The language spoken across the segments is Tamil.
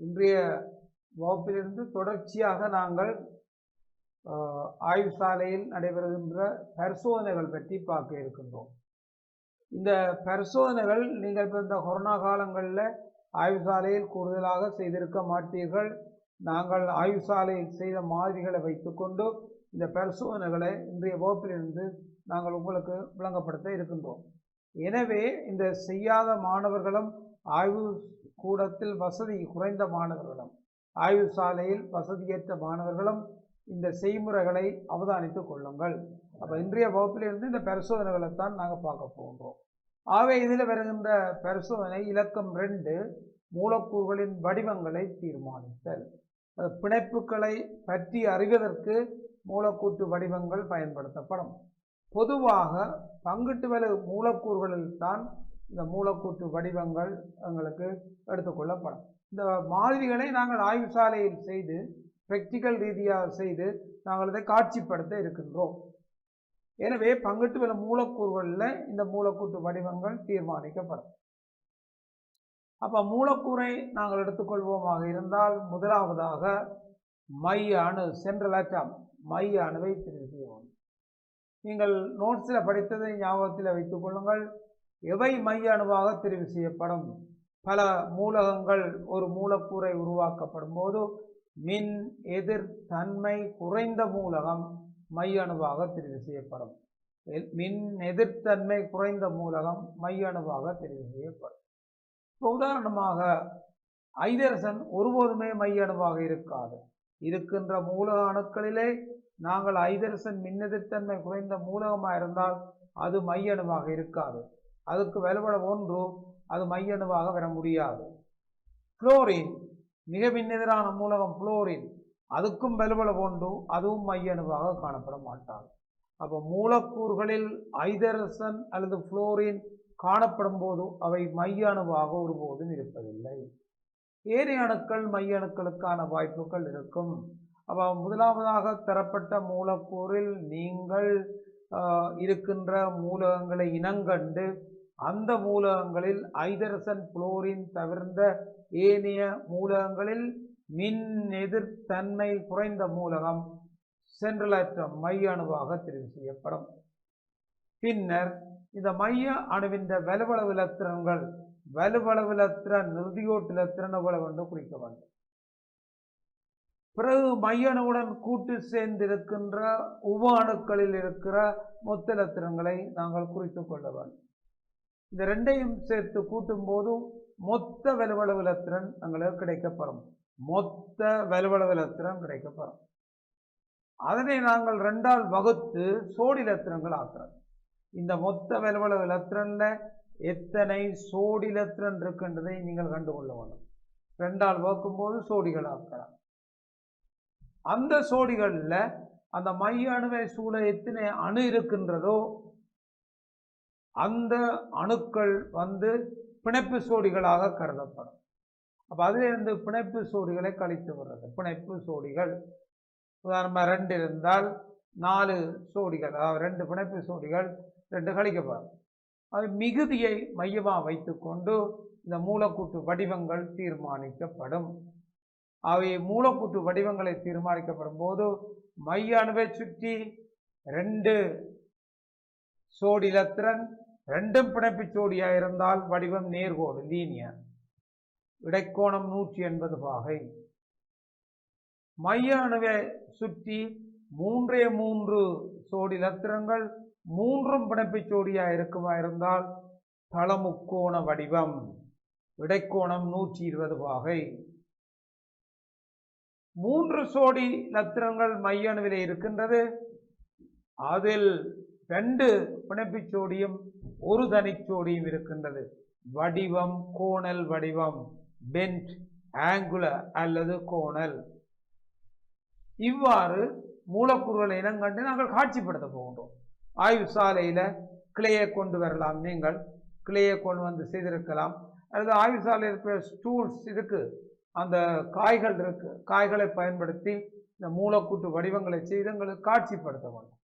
இன்றைய வகுப்பிலிருந்து தொடர்ச்சியாக நாங்கள் ஆய்வு சாலையில் நடைபெறுகின்ற பரிசோதனைகள் பற்றி பார்க்க இருக்கின்றோம். இந்த பரிசோதனைகள் நீங்கள் இந்த கொரோனா காலங்களில் ஆய்வு சாலையில் கூடுதலாக செய்திருக்க மாட்டீர்கள். நாங்கள் ஆய்வு சாலையில் செய்த மாதிரிகளை வைத்துக்கொண்டு இந்த பரிசோதனைகளை இன்றைய வகுப்பிலிருந்து நாங்கள் உங்களுக்கு விளங்கப்படுத்த இருக்கின்றோம். எனவே இந்த செய்யாத மாணவர்களும் ஆய்வு கூடத்தில் வசதி குறைந்த மாணவர்களும் ஆய்வு சாலையில் வசதியற்ற மாணவர்களும் இந்த செய்முறைகளை அவதானித்துக் கொள்ளுங்கள். அப்போ இன்றைய வகுப்பிலிருந்து இந்த பரிசோதனைகளைத்தான் நாங்கள் பார்க்க போகின்றோம். ஆகவே இதில் வருகின்ற பரிசோதனை இலக்கம் 2 மூலக்கூறுகளின் வடிவங்களை தீர்மானித்தல். பிணைப்புகளை பற்றி அறிவதற்கு மூலக்கூற்று வடிவங்கள் பயன்படுத்தப்படும். பொதுவாக பங்கிட்டு வலு மூலக்கூறுகளில் தான் இந்த மூலக்கூற்று வடிவங்கள் எங்களுக்கு எடுத்துக்கொள்ளப்படும். இந்த மாதிரிகளை நாங்கள் ஆய்வு சாலையில் செய்து பிராக்டிக்கல் ரீதியாக செய்து நாங்கள் இதை காட்சிப்படுத்த இருக்கின்றோம். எனவே பங்கிட்டு வலு மூலக்கூறுகளில் இந்த மூலக்கூற்று வடிவங்கள் தீர்மானிக்கப்படும். அப்போ மூலக்கூறை நாங்கள் எடுத்துக்கொள்வோமாக இருந்தால் முதலாவதாக மைய அணு சென்ட்ரல் ஆட்டம் மைய அணுவை தெரிவு செய்வோம். நீங்கள் நோட்ஸில் படித்ததை ஞாபகத்தில் வைத்துக் கொள்ளுங்கள். எவை மைய அணுவாக தெரிவு செய்யப்படும்? பல மூலகங்கள் ஒரு மூலக்கூறை உருவாக்கப்படும் போது மின் எதிர் தன்மை குறைந்த மூலகம் மைய அணுவாக தெரிவு செய்யப்படும். மின் எதிர்த்தன்மை குறைந்த மூலகம் மைய அணுவாக தெரிவு செய்யப்படும். இப்போ உதாரணமாக ஐதரசன் ஒருபோதுமே மைய அணுவாக இருக்காது. இருக்கின்ற மூலக அணுக்களிலே நாங்கள் ஐதரசன் மின்னெதிர்த்தன்மை குறைந்த மூலகமாக இருந்தால் அது மைய அணுவாக இருக்காது. அதுக்கு வலுவள 1 அது மைய அணுவாக வர முடியாது. புளோரின் மிக மின்னெதிரான மூலகம் புளோரின், அதுக்கும் வலுவள 1 அதுவும் மைய அணுவாக காணப்பட மாட்டாது. அப்போ மூலக்கூறுகளில் ஐதரசன் அல்லது புளோரின் காணப்படும் போது அவை மைய அணுவாக ஒருபோதும் இருப்பதில்லை. ஏனைய அணுக்கள் மைய அணுக்களுக்கான வாய்ப்புகள் இருக்கும். அப்போ முதலாவதாக தரப்பட்ட மூலக்கூறில் நீங்கள் இருக்கின்ற மூலகங்களை இனங்கண்டு அந்த மூலகங்களில் ஐதரசன் புளோரின் தவிர்ந்த ஏனைய மூலகங்களில் மின் எதிர்த்தன்மை குறைந்த மூலகம் சென்ட்ரல் ஆட்டம் மைய அணுவாக தெரிவு செய்யப்படும். பின்னர் இந்த மைய அணுவின் வலுவளவு இலத்திரன்கள் வலுவளவு இலத்திரன் நிறுதியோட்டு இலத்திரன் எவ்வளவு என்று குறிக்க வேண்டும். பிறகு மைய அணுவுடன் கூட்டு சேர்ந்திருக்கின்ற உப அணுக்களில் இருக்கிற மொத்த இலத்திரன்களை நாங்கள் குறித்துக் கொள்ள வேண்டும். இந்த ரெண்டையும் சேர்த்து கூட்டும் போது மொத்த வலுவளவு இலத்திரன் எங்களுக்கு கிடைக்கப்படும். மொத்த வலுவளவு இலத்திரன் கிடைக்கப்படும். அதனை நாங்கள் 2ஆல் வகுத்து சோடி இலத்திரன்கள் ஆக்குறோம். இந்த மொத்த வலுவளவு இலத்திரன்ல எத்தனை சோடி இலத்திரன் இருக்கின்றதை நீங்கள் கண்டுகொள்ள வேண்டும். 2ஆல் வகுக்கும் போது சோடிகள் ஆக்கலாம். அந்த சோடிகளில் அந்த மைய அணுவை சூழ எத்தனை அணு இருக்கின்றதோ அந்த அணுக்கள் பிணைப்பு சோடிகளாக கருதப்படும். அப்போ அதிலிருந்து பிணைப்பு சோடிகளை கழித்து வர்றது பிணைப்பு சோடிகள். உதாரணமாக 2 இருந்தால் 4 சோடிகள், அதாவது 2 பிணைப்பு சோடிகள் 2 கழிக்கப்படும். அது மிகுதியை மையமாக வைத்துக்கொண்டு இந்த மூலக்கூற்று வடிவங்கள் தீர்மானிக்கப்படும். அவை மூலக்கூற்று வடிவங்களை தீர்மானிக்கப்படும் போது மைய அணுவை சுற்றி 2 சோடி இலத்திரன் 2ம் பிணைப்பு சோடியாக இருந்தால் வடிவம் நேர்கோடு லீனியர். இடைக்கோணம் 180 பாகை. மைய அணுவை சுற்றி 3 சோடி இலத்திரன்கள் 3ம் பிணைப்பு சோடியாக இருக்குமா இருந்தால் தளமுக்கோண வடிவம். இடைக்கோணம் 120 பாகை. 3 சோடி இலத்திரன்கள் மைய அணுவிலே இருக்கின்றது. அதில் 2 பிணைப்பு சோடியும் 1 தனிச்சோடியும் இருக்கின்றது. வடிவம் கோணல் வடிவம், பென்ட் ஆங்குலர் அல்லது கோணல். இவ்வாறு மூலக்கூறுகளை இனங்கண்டு நாங்கள் காட்சிப்படுத்த போகின்றோம். ஆய்வு சாலையில கிளையை கொண்டு வரலாம். நீங்கள் கிளையை கொண்டு செய்திருக்கலாம். அல்லது ஆய்வு சாலையில் இருக்கிற ஸ்டூல்ஸ் இருக்கு, அந்த காய்கள் இருக்கு, காய்களை பயன்படுத்தி இந்த மூலக்கூற்று வடிவங்களை செய்து எங்களுக்கு காட்சிப்படுத்த வேண்டும்.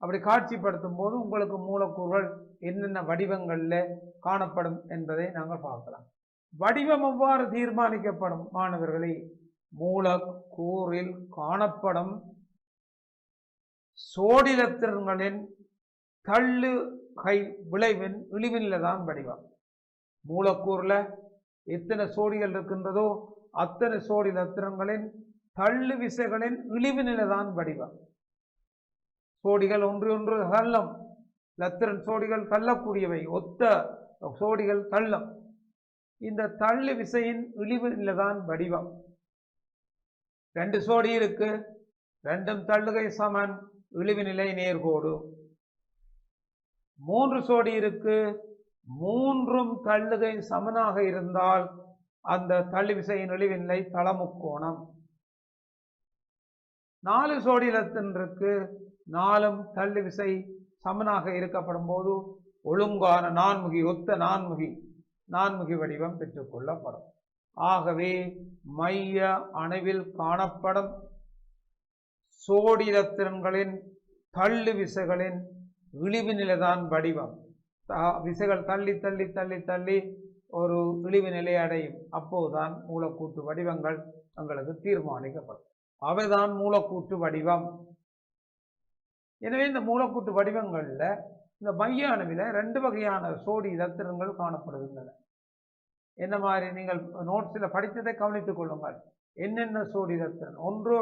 அப்படி காட்சிப்படுத்தும் போது உங்களுக்கு மூலக்கூறுகள் என்னென்ன வடிவங்களில் காணப்படும் என்பதை நாங்கள் பார்க்கலாம். வடிவம் எவ்வாறு தீர்மானிக்கப்படும் மாணவர்களே? மூலக்கூறில் காணப்படும் சோடிலத்திரன்களின் தள்ளு கை விளைவின் இழிவினில தான் வடிவம். மூலக்கூறுல எத்தனை சோடிகள் இருக்கின்றதோ அத்தனை சோடி லத்திரன்களின் தள்ளு விசைகளின் இழிவு நிலைதான் வடிவம். சோடிகள் ஒன்று தள்ளும், லத்திரன் சோடிகள் தள்ளக்கூடியவை, ஒத்த சோடிகள் தள்ளும். இந்த தள்ளு விசையின் இழிவு நிலைதான் வடிவம். 2 சோடி இருக்கு, 2ம் தள்ளுகை சமன், இழிவு நிலை நேர்கோடு. 3 சோடி இருக்கு, 3ம் தள்ளுகை சமனாக இருந்தால் அந்த தள்ளு விசையின் இழிவு நிலை தளமுக்கோணம். 4 சோடி லத்திரன் இருக்கு, 4ம் தள்ளு விசை சமனாக இருக்கப்படும் போது ஒழுங்கான நான்முகி, ஒத்த நான்முகி வடிவம் பெற்றுக்கொள்ளப்படும். ஆகவே மைய அணுவில் காணப்படும் சோடி லத்திரன்களின் தள்ளு விசைகளின் இழிவு நிலைதான் வடிவம். விசைகள் தள்ளி தள்ளி தள்ளி தள்ளி ஒரு இழிவு நிலை அடையும். அப்போதுதான் மூலக்கூற்று வடிவங்கள் எங்களுக்கு தீர்மானிக்கப்படும். அவைதான் மூலக்கூற்று வடிவம். எனவே இந்த மூலக்கூற்று வடிவங்கள்ல இந்த மைய அணுவில 2 வகையான சோடி இலத்திரன்கள் காணப்படுகின்றன. என்ன மாதிரி நீங்கள் நோட்ஸில் படித்ததை கவனித்துக் கொள்ளுங்கள். என்னென்ன சோடி இலத்திரன்? ஒன்று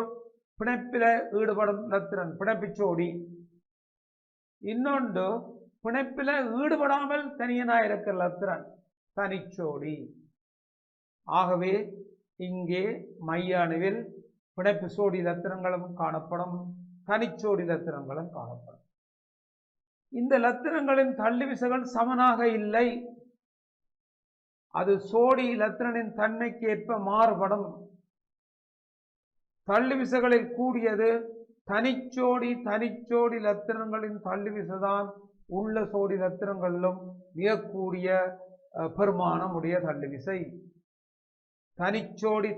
பிணைப்பில ஈடுபடும் இலத்திரன், பிணைப்பு சோடி. இன்னொன்று பிணைப்பில ஈடுபடாமல் தனியனாக இருக்கிற இலத்திரன், தனிச்சோடி. ஆகவே இங்கே மைய அணுவில் பிணைப்பு சோடி இலத்திரங்களும் காணப்படும், தனிச்சோடி இலத்திரங்களும் காணப்படும். இந்த இலத்திரங்களின் தள்ளு விசைகள் சமனாக இல்லை. அது சோடி இலத்திரனின் தன்மைக்கு ஏற்ப மாறுபடும். தள்ளு விசைகளில் கூடியது தனிச்சோடி இலத்திரங்களின் தள்ளு விசைதான் உள்ள சோடி இலத்திரங்களிலும் மிகக்கூடிய பெருமானம் உடைய தள்ளு விசை. தனிச்சோடி.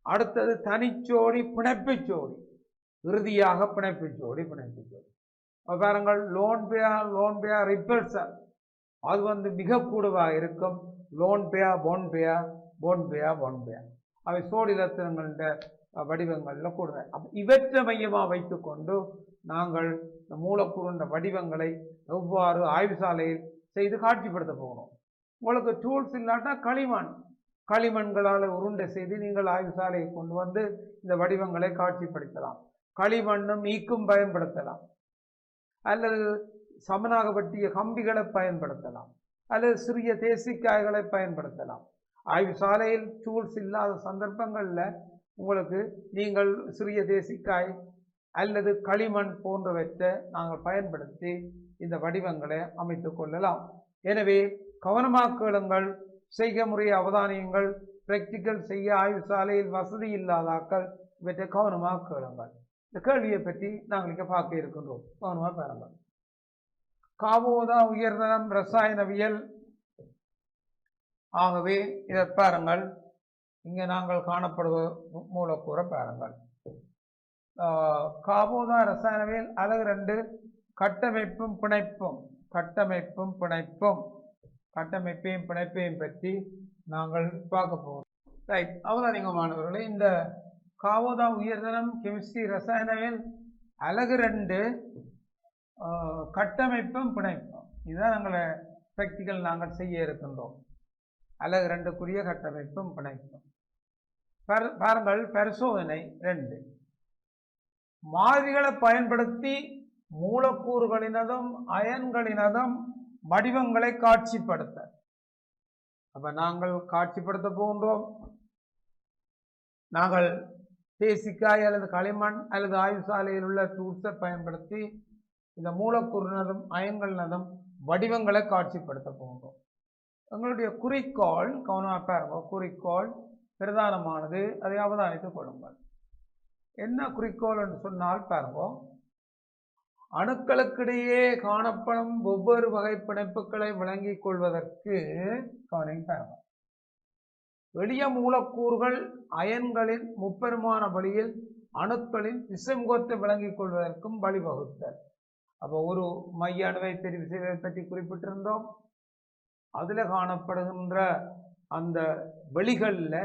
அடுத்தது தனிச்சோடி பிணைப்பு சோடி, இறுதியாக பிணைப்பு சோடி. பாருங்கள், லோன் பேர் ரிப்பல்சர் அது மிக கூடுதலாக இருக்கும். லோன் பேர் பொன் பேர் அவை சோடி இலத்திரங்கள வடிவங்கள்ல கூடுதல். இவற்றை மையமாக வைத்துக் கொண்டு நாங்கள் இந்த மூலக்கூறு வடிவங்களை எவ்வாறு ஆய்வுசாலையில் செய்து காட்சிப்படுத்த போகிறோம். உங்களுக்கு டூல்ஸ் இல்லாட்டா களிமண்களால் உருண்டை செய்து நீங்கள் ஆய்வுசாலையை கொண்டு வந்து இந்த வடிவங்களை காட்சிப்படுத்தலாம். களிமண்ணும் ஈக்கும் பயன்படுத்தலாம், அல்லது சமனாக வெட்டிய கம்பிகளை பயன்படுத்தலாம், அல்லது சிறிய தேசிக்காய்களை பயன்படுத்தலாம். ஆய்வுசாலையில் டூல்ஸ் இல்லாத சந்தர்ப்பங்களில் உங்களுக்கு நீங்கள் சிறிய தேசிக்காய் அல்லது களிமண் போன்றவற்றை நாங்கள் பயன்படுத்தி இந்த வடிவங்களை அமைத்துக் கொள்ளலாம். எனவே கவனமாக கேளுங்கள், செய்க முறையை அவதானியுங்கள். பிராக்டிக்கல் செய்ய ஆய்வுசாலையில் வசதி இல்லாதாக்கள் இவற்றை கவனமாக கேளுங்கள். இந்த கேள்வியை பற்றி நாங்கள் இங்கே பார்க்க இருக்கின்றோம். கவனமாக பாருங்கள். காபோதா உயர்தரம் ரசாயனவியல். ஆகவே இதை பாருங்கள், இங்கே நாங்கள் காணப்படுவது மூலக்கூறை பாருங்கள். காபோதா ரசாயனவியல் அலகு 2 கட்டமைப்பும் பிணைப்பையும் பற்றி நாங்கள் பார்க்க போகிறோம். ரைட், அவதானிங்க மாணவர்களே, இந்த காபோதா உயர்தரம் கெமிஸ்ட்ரி ரசாயனவியல் அலகு 2 கட்டமைப்பும் பிணைப்பும், இதுதான் நாங்கள் பிராக்டிக்கல் நாங்கள் செய்ய இருக்கின்றோம். அலகு 2க்குரிய கட்டமைப்பும் பிணைப்பும். பாருங்கள், பரிசோதனை 2. மாதிரிகளை பயன்படுத்தி மூலக்கூறுகளினதும் அயன்களினதும் வடிவங்களை காட்சிப்படுத்த. அப்ப நாங்கள் காட்சிப்படுத்த போகின்றோம். நாங்கள் தேசிக்காய் அல்லது களிமண் அல்லது ஆய்வுசாலையில் உள்ள டூல்ஸை பயன்படுத்தி இந்த மூலக்கூறினதும் அயன்களினதும் வடிவங்களை காட்சிப்படுத்த போகின்றோம். எங்களுடைய குறிக்கோள், கவனமாக பாருங்க, குறிக்கோள் பிரதானமானது, அதை அவதானித்துக் கொள்ளுங்கள். என்ன குறிக்கோள் என்று சொன்னால் பாருங்க, அணுக்களுக்கிடையே காணப்படும் ஒவ்வொரு வகை பிணைப்புகளை விளங்கிக் கொள்வதற்கு பாருங்க, எளிய மூலக்கூறுகள் அயன்களின் முப்பெருமான வழியில் அணுக்களின் திசைமுகத்தை விளங்கிக் கொள்வதற்கும் வழிவகுத்தல். அப்போ ஒரு மைய அணுவை தெரிவு செய்வதை பற்றி குறிப்பிட்டிருந்தோம். அதில் காணப்படுகின்ற அந்த வெளிகளில்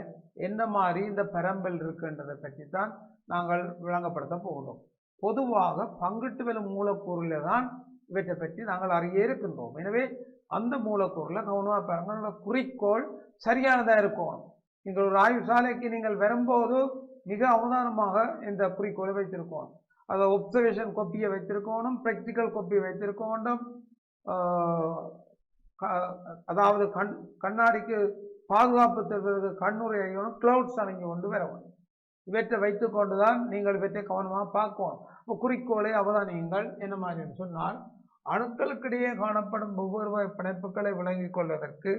என்ன மாதிரி இந்த பெரம்பல் இருக்குன்றதை பற்றி தான் நாங்கள் விளங்கப்படுத்த போகிறோம். பொதுவாக பங்கிட்டு வெல்லும் மூலக்கூறில் தான் இவற்றை பற்றி நாங்கள் அறிய இருக்கின்றோம். எனவே அந்த மூலக்கூறில் கவனமாக பாருங்க, குறிக்கோள் சரியானதாக இருக்கணும். நீங்கள் ஒரு ஆய்வு சாலைக்கு நீங்கள் வரும்போது மிக அவதானமாக இந்த குறிக்கோளை வைத்திருக்கணும். அதை ஒப்சர்வேஷன் கொப்பியை வைத்திருக்கணும், ப்ராக்டிக்கல் கொப்பியை வைத்திருக்க வேண்டும். அதாவது கண்ணாடிக்கு பாதுகாப்பு தருவதற்கு கண்ணுரை அணியணும், கிளவுட்ஸ் அணிஞ்சு கொண்டு வர வேண்டும். இவற்றை வைத்து கொண்டு தான் நீங்கள் இவற்றை கவனமாக பார்க்கணும். இப்போ குறிக்கோளை அவதானியுங்கள். என்ன மாதிரி சொன்னால், அணுக்களுக்கிடையே காணப்படும் ஒவ்வொரு வகை பிணைப்புகளை விளங்கிக் கொள்வதற்கு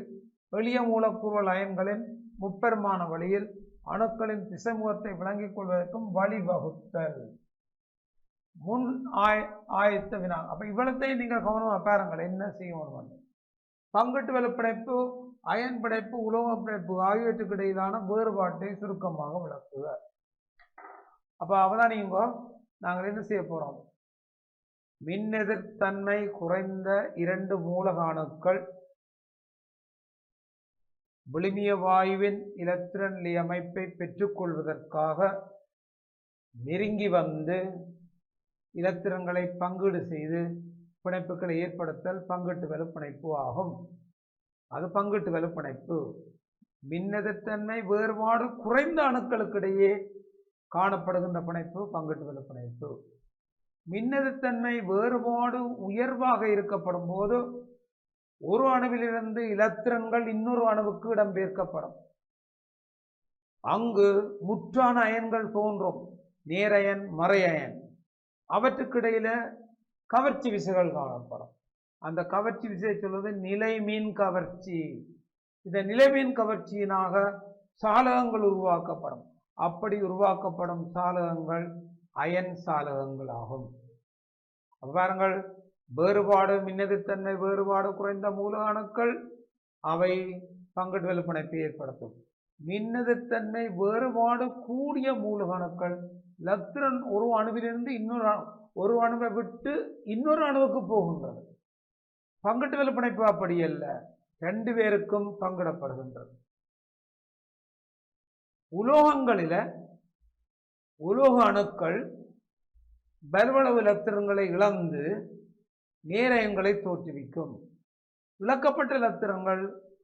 எளிய மூலக்கூறு அயன்களின் முப்பெருமான வழியில் அணுக்களின் திசைமுகத்தை விளங்கிக் கொள்வதற்கும் வழிவகுத்தல் முன் ஆயத்த வினா. அப்ப இவ்வளத்தையும் நீங்கள் கவனமாக பாருங்கள். என்ன செய்யணும்? பங்கிட்டு வெல்லும் பிணைப்பு, அயன் பிணைப்பு, உலோக பிணைப்பு ஆகியவற்றுக்கு இடையிலான வேறுபாட்டை சுருக்கமாக விளக்குக. அப்ப அவதானியுங்க, நாங்கள் என்ன செய்ய போறோம்? மின்னெதிர்த்தன்மை குறைந்த இரண்டு மூலக அணுக்கள் விழுமிய வாயுவின் இலத்திரன் அமைப்பை பெற்றுக்கொள்வதற்காக நெருங்கி வந்து இலத்திரன்களை பங்கீடு செய்து பிணைப்புகளை ஏற்படுத்தல் பங்கிட்டு வெல்லும் பிணைப்பு ஆகும். அது பங்கிட்டு வெல்லும் பிணைப்பு. மின்னெதிர்த்தன்மை வேறுபாடு குறைந்த அணுக்களுக்கிடையே காணப்படுகின்ற பிணைப்பு பங்கிட்டு வெல்லும் பிணைப்பு. மின்னெதிர்த்தன்மை வேறுபாடு உயர்வாக இருக்கப்படும் போது ஒரு அணுவிலிருந்து இலத்திரன்கள் இன்னொரு அணுவுக்கு இடம்பெயர்க்கப்படும். அங்கு முற்றான அயன்கள் தோன்றும், நேரயன் மறையயன். அவற்றுக்கிடையில கவர்ச்சி விசைகள் காணப்படும். அந்த கவர்ச்சி விசையை சொல்வது நிலைமீன் கவர்ச்சி. இந்த நிலைமீன் கவர்ச்சியினாக சாலகங்கள் உருவாக்கப்படும். அப்படி உருவாக்கப்படும் சாலகங்கள் அயன் சாலகங்கள் ஆகும். பாருங்கள், வேறுபாடு மின்னெதிர்த்தன்மை வேறுபாடு குறைந்த மூலக அணுக்கள் அவை பங்கிட்டு வெல்லும் பிணைப்பை ஏற்படுத்தும். மின்னெதிர்த்தன்மை வேறுபாடு கூடிய மூலக அணுக்கள் இலத்திரன் ஒரு அணுவிலிருந்து ஒரு அணுவை விட்டு இன்னொரு அணுவுக்கு போகின்றது. பங்கிட்டு வெல்லும் பிணைப்பு அப்படி அல்ல, ரெண்டு பேருக்கும் பங்கிடப்படுகின்றது. உலோகங்களில உலோக அணுக்கள் பல்வளவு இலத்திரன்களை இழந்து நேரயன்களை தோற்றுவிக்கும். இழக்கப்பட்ட இலத்திரன்கள்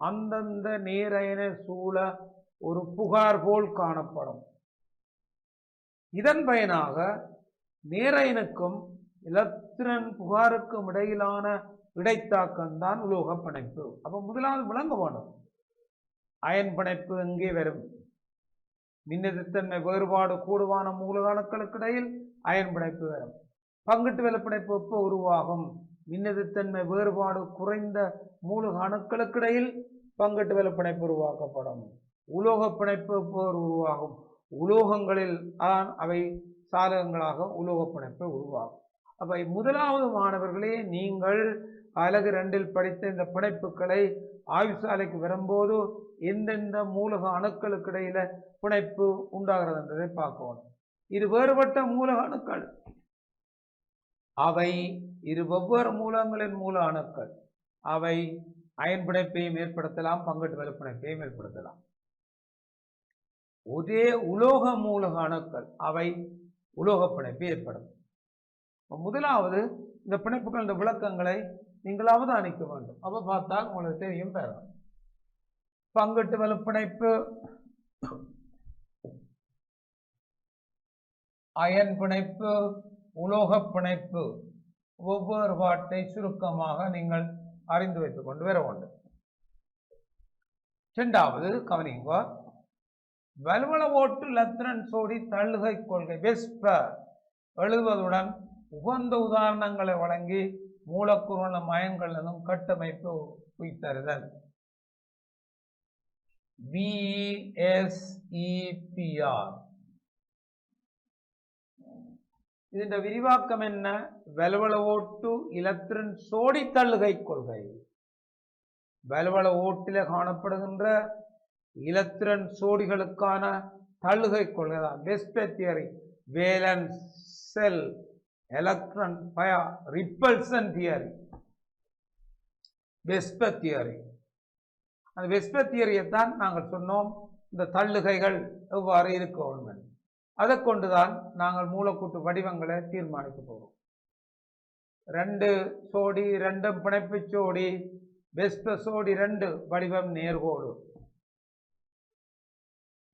அந்தந்த நேரயன சூழ ஒரு புகார் போல் காணப்படும். இதன் பயனாக நேரயனுக்கும் இலத்திரன் புகாருக்கும் இடையிலான இடைத்தாக்கம் தான் உலோக பிணைப்பு. அப்ப முதலாவது விளங்க வேண்டும், அயன் பிணைப்பு எங்கே வரும்? மின்னெதிர்த்தன்மை வேறுபாடு கூடுவான மூலக அணுக்களுக்கு இடையில் அயன் பிணைப்பு வரும். பங்கிட்டு வெல்லும் பிணைப்பு எப்போ உருவாகும்? மின்னெதிர்த்தன்மை வேறுபாடு குறைந்த மூலக அணுக்களுக்கு இடையில் பங்கிட்டு வெல்லும் பிணைப்பு உருவாக்கப்படும். உலோக பிணைப்பு எப்போ உருவாகும்? உலோகங்களில் தான் அவை சாதகங்களாக உலோக பிணைப்பு உருவாகும். அப்ப முதலாவது மாணவர்களே, நீங்கள் அலகு 2 படித்த இந்த பிணைப்புகளை ஆய்வுசாலைக்கு வரும்போது எந்தெந்த மூலக அணுக்களுக்கு இடையில பிணைப்பு உண்டாகிறது என்பதை பார்க்கணும். இது வேறுபட்ட மூலக அணுக்கள், அவை இரு வெவ்வேறு மூலங்களின் மூல அணுக்கள். அவை அயன் பிணைப்பையும் ஏற்படுத்தலாம், பங்கிட்டு வெல்லும் பிணைப்பையும் ஏற்படுத்தலாம். ஒரே உலோக மூலக அணுக்கள், அவை உலோக பிணைப்பை ஏற்படும். முதலாவது இந்த பிணைப்புகள், இந்த விளக்கங்களை நீங்கள் அவதானிக்க வேண்டும். அப்ப பார்த்தால் உங்களுக்கு தெரியும். பெறலாம். பங்கிட்டு வெல்லும் பிணைப்பு, அயன் பிணைப்பு, உலோக பிணைப்பு ஒவ்வொரு பாட்டை சுருக்கமாக நீங்கள் அறிந்து வைத்துக் கொண்டு வர வேண்டும். இரண்டாவது கவனிங்க, வலுவள ஓட்டு இலத்திரன் சோடி தள்ளுகை கொள்கை வெஸ்பர் எழுதுவதுடன் உகந்த உதாரணங்களை வழங்கி மூலக்கூறு அயன்களிலும் கட்டமைப்பு உய்தருதல். VESEPR இதன் விரிவாக்கம் என்ன? வலுவள ஓட்டு இலத்திரன் சோடி தள்ளுகை கொள்கை. வலுவள ஓட்டில காணப்படுகின்ற இலத்திரன் சோடிகளுக்கான தள்ளுகை கொள்கை தான் வெஸ்பர் தியரி. வேலன்ஸ் செல் எலக்ட்ரான் பய ரிப்பல்சன் தியரி, வெஸ்பர் தியரி. அந்த வெஸ்பர் தியரியைத்தான் நாங்கள் சொன்னோம். இந்த தள்ளுகைகள் எவ்வாறு இருக்கணும் அதை கொண்டுதான் நாங்கள் மூலக்கூட்டு வடிவங்களை தீர்மானிக்க போகிறோம். 2 சோடி 2 பிணைப்பு சோடி வெஸ்பர் சோடி 2 வடிவம் நேர்கோடு.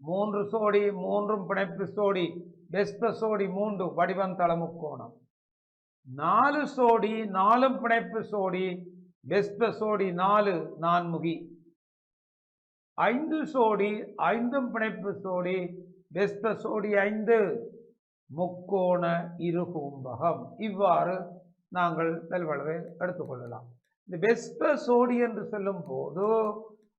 3 சோடி 3 பிணைப்பு சோடி வெஸ்பர் சோடி 3 வடிவம் தளமுக்கோணம். 4 சோடி 4 பிணைப்பு சோடி வெஸ்பர் சோடி 4 நான்முகி. 5 சோடி 5 பிணைப்பு சோடி வெஸ்பர் சோடி 5 முக்கோண இருகும்பகம். இவ்வாறு நாங்கள் வெல்வளவை எடுத்துக்கொள்ளலாம். இந்த வெஸ்பர் சோடி என்று சொல்லும் போது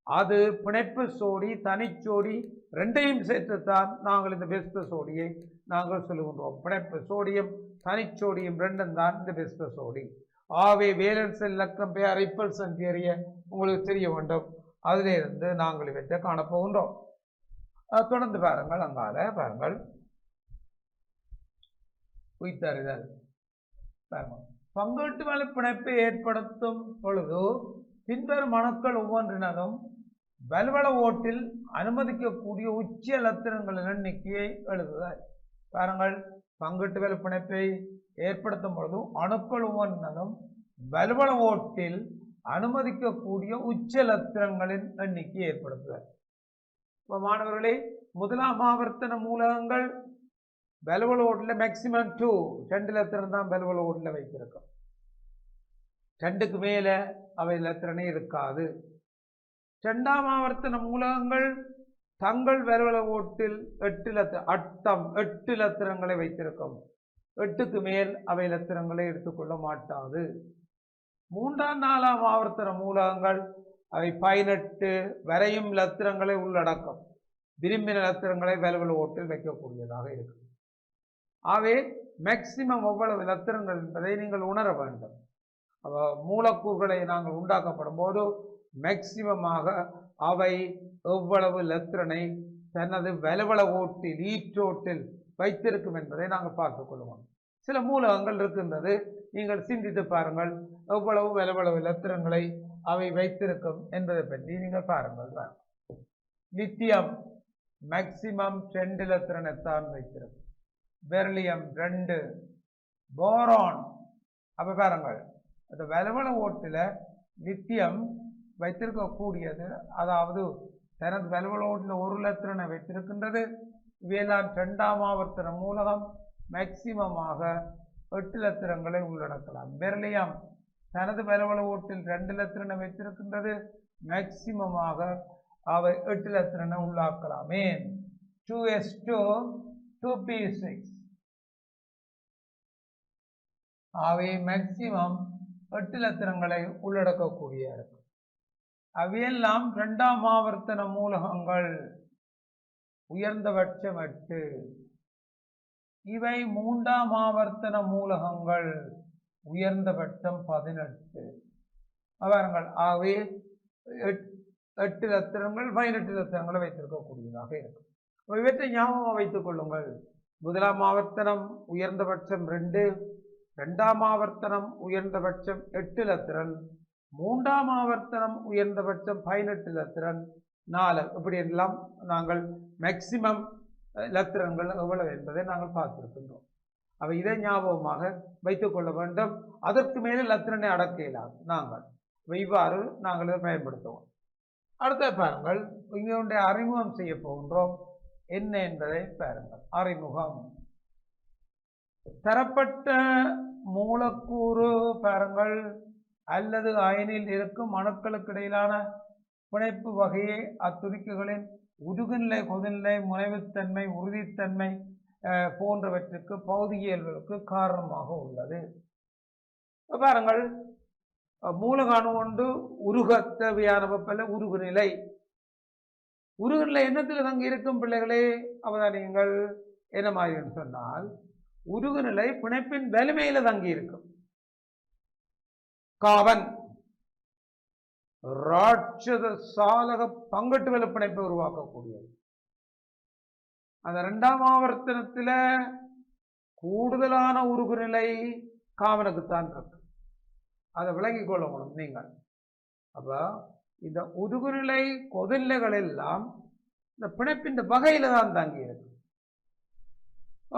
அது பிணைப்பு சோடி தனிச்சோடி ரெண்டையும் சேர்த்துத்தான் நாங்கள் இந்த வெஸ்பர் சோடியை நாங்கள் சொல்லுகின்றோம். பிணைப்பு சோடியம் தனிச்சோடியம் ரெண்டும் தான் இந்த வெஸ்பர் சோடி. ஆகவே வேலன்ஸ் இலக்கம் பெயர் ரிப்பல்சன் தியரிய உங்களுக்கு தெரிய வேண்டும். அதிலிருந்து நாங்கள் இவற்றை காணப்போகின்றோம். தொடர்ந்து பாருங்கள். அங்கால பாருங்கள் உயிர்த்தறிதல். பங்கீட்டு வலு பிணைப்பை ஏற்படுத்தும் பொழுது பின்வரும் அணுக்கள் ஒவ்வொன்றினதும் வலுவள ஓட்டில் அனுமதிக்கக்கூடிய உச்ச இலத்திரங்களின் எண்ணிக்கையை எழுதுதல். பாருங்கள், பங்கீட்டு வலு பிணைப்பை ஏற்படுத்தும் பொழுது அணுக்கள் ஒவ்வொன்றினதும் வலுவள ஓட்டில் அனுமதிக்கக்கூடிய உச்ச இலத்திரங்களின் எண்ணிக்கையை ஏற்படுத்துதல். இப்போ மாணவர்களே, முதலாம் ஆவர்த்தன மூலகங்கள் வலுவள ஓட்டில் மேக்சிமம் 2 இலத்திரம் தான் வலுவள ஓட்டில் வைத்திருக்கும். 2க்கு மேலே அவை இலத்திரனே இருக்காது. 2ஆம் ஆவர்த்தன மூலகங்கள் தங்கள் வலுவள ஓட்டில் 8 இலத்திரங்களை வைத்திருக்கும். 8க்கு மேல் அவை இலத்திரங்களை எடுத்துக்கொள்ள மாட்டாது. 3ஆம் 4ஆம் ஆவர்த்தன மூலகங்கள் அவை 18 வரையும் இலத்திரங்களை உள்ளடக்கும். விரும்பின இலத்திரங்களை வலுவள ஓட்டில் வைக்கக்கூடியதாக இருக்கும். ஆகவே மேக்சிமம் எவ்வளவு இலத்திரங்கள் என்பதை நீங்கள் உணர வேண்டும். மூலக்கூறுகளை நாங்கள் உண்டாக்கப்படும் போது மேக்சிமமாக அவை எவ்வளவு இலத்திரனை தனது வலுவள ஓட்டில் ஈற்றோட்டில் வைத்திருக்கும் என்பதை நாங்கள் பார்த்துக் கொள்வோம். சில மூலகங்கள் இருக்கின்றது, நீங்கள் சிந்தித்து பாருங்கள் எவ்வளவு வலுவளவு இலத்திரங்களை அவை வைத்திருக்கும் என்பதை பற்றி நீங்கள் பாருங்கள். லித்தியம் மேக்சிமம் 2 இலத்திரனைத்தான் வைத்திருக்கும். பெர்லியம் 2. போரான் அப்ப பாருங்கள், அந்த வலுவள ஓட்டில் லித்தியம் வைத்திருக்கக்கூடியது, அதாவது தனது வலுவள ஓட்டில் 1 இலத்திரனை வைத்திருக்கின்றது. இவையெல்லாம் 2ஆம் ஆவர்த்தன மூலகம் மேக்சிமமாக 8 இலத்திரங்களை உள்ளடக்கலாம். பெர்லியம் தனது வலுவள ஓட்டில் 2 இலத்திரனை வைத்திருக்கின்றது. மேக்சிமமாக அவை 8 இலத்திரனை உள்ளாக்கலாம். ஏன்? 2s2 2p6. அவை மேக்சிமம் 8 இலத்திரங்களை உள்ளடக்கக்கூடிய இருக்கும். அவையெல்லாம் 2ஆம் ஆவர்த்தன மூலகங்கள், உயர்ந்தபட்சம் 8. இவை 3ஆம் ஆவர்த்தன மூலகங்கள், உயர்ந்தபட்சம் 18. அவர்கள் ஆகவே 8 இலத்திரங்கள் 18 இலத்திரங்களை வைத்திருக்கக்கூடியதாக இருக்கும். இவற்றை ஞாபகம் வைத்துக் கொள்ளுங்கள். முதலாம் ஆவர்த்தனம் உயர்ந்தபட்சம் 2, 2ஆம் ஆவர்த்தனம் உயர்ந்தபட்சம் 8 இலத்திரன், 3ஆம் ஆவர்த்தனம் உயர்ந்தபட்சம் 18 இலத்திரன், 4. இப்படி எல்லாம் நாங்கள் மேக்சிமம் இலத்திரன்கள் எவ்வளவு என்பதை நாங்கள் பார்த்திருக்கின்றோம். அவை இதை ஞாபகமாக வைத்துக் கொள்ள வேண்டும். அதற்கு மேலே இலத்திரனை அடக்க இயலாது. நாங்கள் இவ்வாறு நாங்கள் இதை பயன்படுத்துவோம். அடுத்த பாருங்கள், இங்கே அறிமுகம் செய்ய போகின்றோம். என்ன என்பதை பாருங்கள். அறிமுகம். தரப்பட்ட மூலக்கூறு பாருங்கள் அல்லது அயனில் இருக்கும் அணுக்களுக்கு இடையிலான பிணைப்பு வகையை அத்துணிக்கைகளின் உருகுநிலை, கொதிநிலை, முனைவுத்தன்மை, உறுதித்தன்மை போன்றவற்றுக்கு பௌதியியல்களுக்கு காரணமாக உள்ளது. பாருங்கள், மூலக அணு ஒன்று உருக தேவையான வெப்பநிலை உருகுநிலை. உருகுநிலை என்னத்தில் தங்கி இருக்கும் பிள்ளைகளே அவதானியங்கள்? என்ன மாதிரி சொன்னால், உருகுநிலை பிணைப்பின் வலிமையில தங்கி இருக்கும். காவன் ராட்சத சாலக பங்கட்டு வலு பிணைப்பை உருவாக்கக்கூடியது. அந்த 2ஆம் ஆவர்த்தனத்தில் கூடுதலான உருகுநிலை காவனுக்குத்தான் இருக்கு. அதை விளங்கிக் கொள்ளணும் நீங்கள். அப்ப இந்த உருகுநிலை கொதிநிலைகள் எல்லாம் இந்த பிணைப்பின் வகையில தான் தங்கி இருக்கு.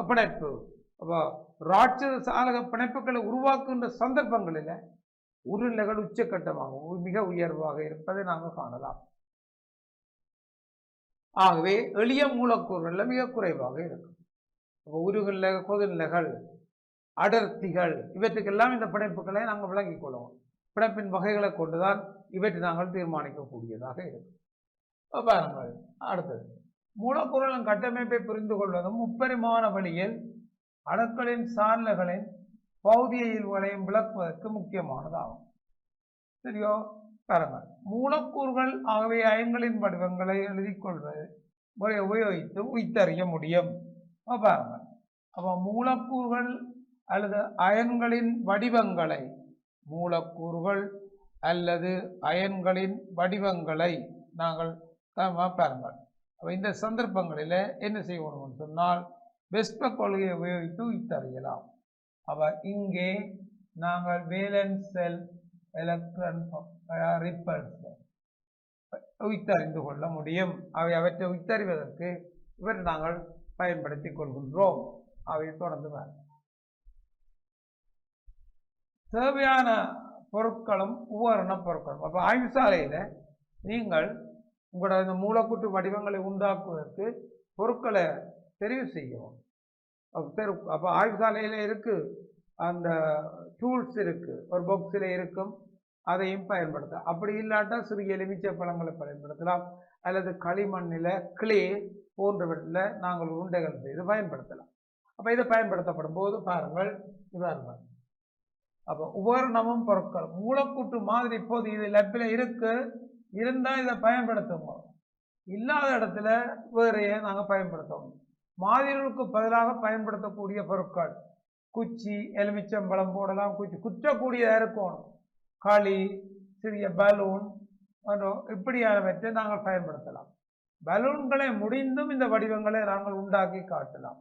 பிணைப்பு அப்போ ராட்சத சாலக பிணைப்புகளை உருவாக்குகின்ற சந்தர்ப்பங்களில் உருநிலைகள் உச்சக்கட்டமாக மிக உயர்வாக இருப்பதை நாங்கள் காணலாம். ஆகவே எளிய மூலக்கூறுகள் மிக குறைவாக இருக்கும். உருகுநிலை கொதிநிலைகள் அடர்த்திகள் இவற்றுக்கெல்லாம் இந்த பிணைப்புகளை நாங்கள் விளங்கிக் கொள்வோம். பிணைப்பின் வகைகளை கொண்டுதான் இவற்றை நாங்கள் தீர்மானிக்கக்கூடியதாக இருக்கும். பாருங்கள், அடுத்தது மூலக்கூறுகளின் கட்டமைப்பை புரிந்து கொள்வதும் முப்பரிமாண வழியில் அணுக்களின் சார்லைகளின் பௌதிக இயல்புகளையும் விளக்குவதற்கு முக்கியமானதாகும். சரியோ? பாருங்கள், மூலக்கூறுகள் ஆகவே அயன்களின் வடிவங்களை எழுதி கொள்வது முறையை உபயோகித்து உய்த்தறிய முடியும். பாருங்கள், அப்போ மூலக்கூறுகள் அல்லது அயன்களின் வடிவங்களை மூலக்கூறுகள் அல்லது அயன்களின் வடிவங்களை நாங்கள் பாருங்கள். இந்த சந்தர்ப்பங்களில் என்ன செய்யணும்னு சொன்னால் வெஸ்ப கொள்கையை உபயோகித்து உய்த்தறியலாம். இங்கே நாங்கள் வேலன்ஸ் செல் எலக்ட்ரான் ரிப்பல்ஸ் உய்த்தறிந்து கொள்ள முடியும். அவற்றை உய்த்தறிவதற்கு இவற்றை நாங்கள் பயன்படுத்தி கொள்கின்றோம். அவை தொடர்ந்து தேவையான பொருட்களும் உபகரண பொருட்களும். அப்போ ஆய்வுசாலையில் நீங்கள் உங்களோட இந்த மூலக்கூட்டு வடிவங்களை உண்டாக்குவதற்கு பொருட்களை தெரிவு செய்யணும். அப்போ ஆய்வுசாலையில் இருக்கு, அந்த டூல்ஸ் இருக்கு, ஒரு பாக்ஸில் இருக்கும், அதையும் பயன்படுத்தலாம். அப்படி இல்லாட்டா சிறிய எலுமிச்சை பழங்களை பயன்படுத்தலாம், அல்லது களிமண்ணில் கிளே போன்றவற்றில் நாங்கள் உருண்டைகள் செய்து பயன்படுத்தலாம். அப்போ இதை பயன்படுத்தப்படும் போது பாருங்கள், இவ்வாறு அப்போ உபகரணமும் பொருட்கள் மூலக்கூட்டு மாதிரி இப்போது இது லெப்பில் இருக்கு, இருந்தால் இதை பயன்படுத்துவோம், இல்லாத இடத்துல வேறையே நாங்கள் பயன்படுத்துவோம். மாதிரிகளுக்கு பதிலாக பயன்படுத்தக்கூடிய பொருட்கள் குச்சி, எலுமிச்சம்பழம் போடலாம், குச்சி குற்றக்கூடியதாக இருக்கணும், களி, சிறிய பலூன் இப்படியானவற்றை நாங்கள் பயன்படுத்தலாம். பலூன்களை முடிந்தும் இந்த வடிவங்களை நாங்கள் உண்டாக்கி காட்டலாம்.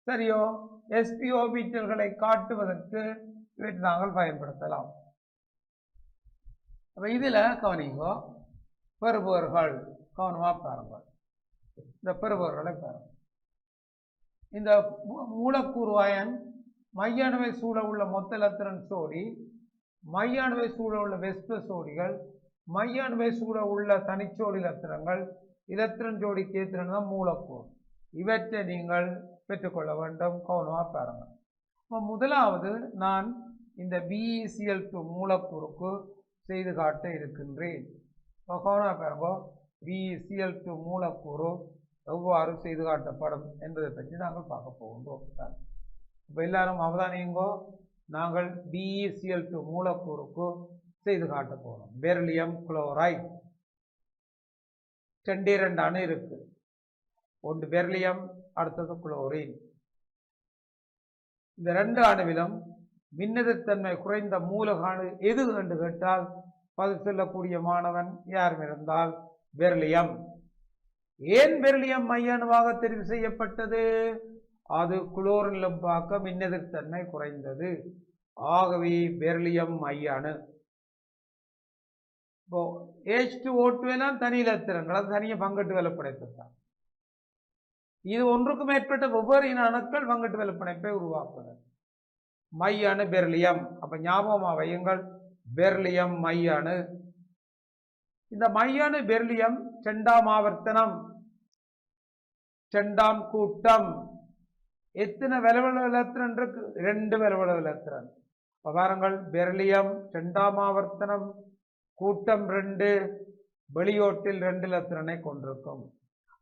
சரியோ? எஸ்பி ஆர்பிட்டல்களை காட்டுவதற்கு இவற்றை நாங்கள் பயன்படுத்தலாம். அப்போ இதில் கவனிங்கோ, பெறுபவர்கள் கவனமாக பாருங்கள். இந்த பெறுபவர்களை பாருங்கள். இந்த மூலக்கூறு அயன் மைய அணுவை சூழ உள்ள மொத்த இலத்திரன் சோடி, மைய அணுவை சூழ உள்ள வெஸ்ப சோடிகள், மைய அணுவை சூழ உள்ள தனிச்சோடி இலத்திரங்கள், இலத்திரன் ஜோடி கேத்திரன் தான் மூலக்கூறு. இவற்றை நீங்கள் பெற்றுக்கொள்ள வேண்டும். கவனமாக பாருங்கள். இப்போ முதலாவது நான் இந்த BeCl2 மூலக்கூறுக்கு செய்து காட்ட இருக்கின்றேன். கவனமாக பாருங்க, BeCl2 மூலக்கூறு எவ்வாறு செய்து காட்டப்படும் என்பதை பற்றி நாங்கள் பார்க்க போகின்றோம். இப்போ எல்லாரும் அவதானியுங்கோ, நாங்கள் BeCl2 மூலக்கூறுக்கு செய்து காட்ட போகிறோம். பெரிலியம் குளோரைடு 2 அணு இருக்கு, ஒன்று பெரிலியம், அடுத்தது குளோரின். இந்த 2 அணுவிலும் மின்னெதிர்த்தன்மை குறைந்த மூலக அணு எது என்று கேட்டால் பதில் சொல்லக்கூடிய மாணவன் யாரும் இருந்தால் பெரிலியம். ஏன் பெரிலியம் மைய அணுவாக தெரிவு செய்யப்பட்டது? அது குளோரினிலும் பார்க்க மின்னெதிர்த்தன்மை குறைந்தது. ஆகவே பெரிலியம் மைய அணு. இப்போ H2O2 எல்லாம் தனி இலத்திரங்கள், அது தனியாக பங்கட்டு வெப்படைத்தான். இது ஒன்றுக்கு மேற்பட்ட வெவ்வேறு இன அணுக்கள் பங்கட்டு வெப்படைப்பை உருவாக்குது. மைய அணு பெரிலியம். அப்ப ஞாபகமாக வையுங்கள், பெரிலியம் மைய அணு. இந்த மைய அணு பெரிலியம் 2ஆம் ஆவர்த்தனம், 2ஆம் கூட்டம். எத்தனை விலவல இலத்திரன் இருக்கு? 2 விலவல இலத்திரன். பாருங்கள், பெரிலியம் 2ஆம் ஆவர்த்தனம், கூட்டம் 2, வெளியோட்டில் 2 இலத்திரனை கொண்டிருக்கும்.